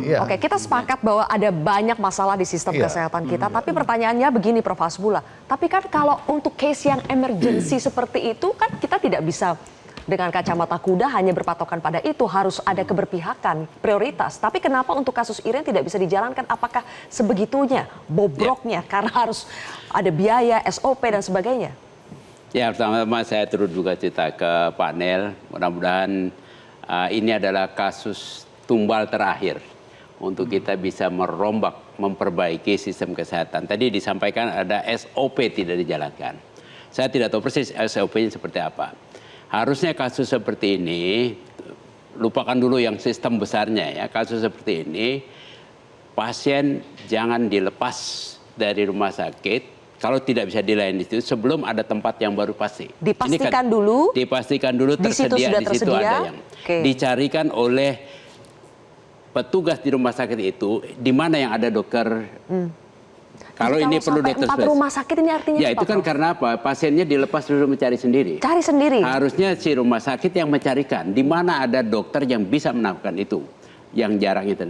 Iya. Oke, kita sepakat bahwa ada banyak masalah di sistem kesehatan kita. Tapi pertanyaannya begini, Prof. Hasbullah. Tapi kan kalau untuk case yang emergency seperti itu kan kita tidak bisa dengan kacamata kuda hanya berpatokan pada itu. Harus ada keberpihakan, prioritas. Tapi kenapa untuk kasus Iren tidak bisa dijalankan? Apakah sebegitunya bobroknya karena harus ada biaya, SOP dan sebagainya? Ya, pertama-tama saya turut duka cita ke Pak Nel. Mudah-mudahan ini adalah kasus tumbal terakhir untuk kita bisa merombak, memperbaiki sistem kesehatan. Tadi disampaikan ada SOP tidak dijalankan. Saya tidak tahu persis SOP-nya seperti apa. Harusnya kasus seperti ini, lupakan dulu yang sistem besarnya ya. Kasus seperti ini, pasien jangan dilepas dari rumah sakit kalau tidak bisa dilayani itu sebelum ada tempat yang baru pasti. Dipastikan dulu. Dipastikan dulu tersedia, di situ ada yang dicarikan oleh petugas di rumah sakit itu, di mana yang ada dokter. Kalau ini perlu sampai 4 rumah sakit ini artinya ya, itu kan karena apa? Pasiennya dilepas dulu mencari sendiri. Cari sendiri. Harusnya si rumah sakit yang mencarikan di mana ada dokter yang bisa melakukan itu, yang jarang itu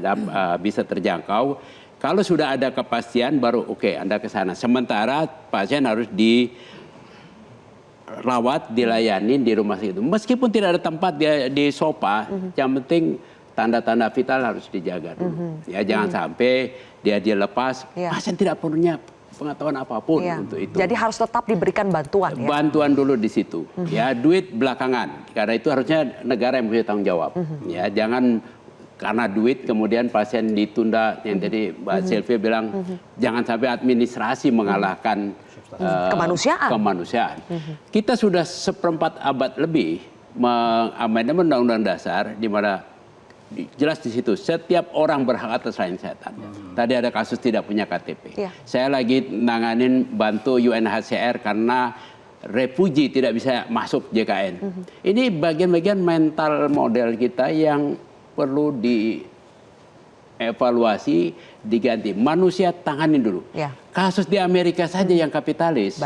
bisa terjangkau. Kalau sudah ada kepastian baru oke, Anda ke sana. Sementara pasien harus dirawat, dilayani di rumah sakit itu. Meskipun tidak ada tempat di sofa, yang penting tanda-tanda vital harus dijaga dulu. Ya, jangan sampai dia dilepas, pasien tidak punya pengetahuan apapun untuk itu. Jadi harus tetap diberikan bantuan. Ya? Bantuan dulu di situ. Ya, duit belakangan. Karena itu harusnya negara yang punya tanggung jawab. Ya, jangan karena duit kemudian pasien ditunda, yang tadi Mbak Sylvia bilang jangan sampai administrasi mengalahkan kemanusiaan. Kita sudah seperempat abad lebih mengamandemen Undang-Undang Dasar di mana jelas di situ setiap orang berhak atas layanan kesehatan. Tadi ada kasus tidak punya KTP. Saya lagi nanganin bantu UNHCR karena refugi tidak bisa masuk JKN. Ini bagian-bagian mental model kita yang perlu dievaluasi, diganti. Manusia tanganin dulu. Kasus di Amerika saja yang kapitalis.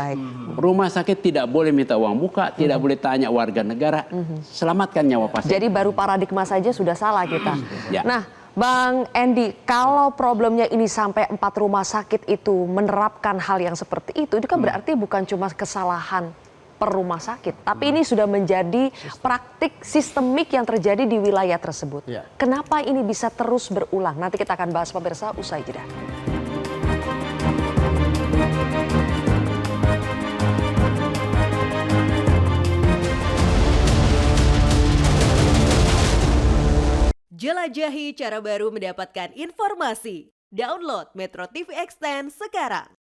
Rumah sakit tidak boleh minta uang muka, tidak boleh tanya warga negara. Selamatkan nyawa pasien. Jadi baru paradigma saja sudah salah kita. Nah, Bang Endi, kalau problemnya ini sampai 4 rumah sakit itu menerapkan hal yang seperti itu kan berarti bukan cuma kesalahan per rumah sakit, tapi ini sudah menjadi praktik sistemik yang terjadi di wilayah tersebut. Kenapa ini bisa terus berulang? Nanti kita akan bahas pemirsa usai jeda. Jelajahi cara baru mendapatkan informasi. Download Metro TV Extend sekarang.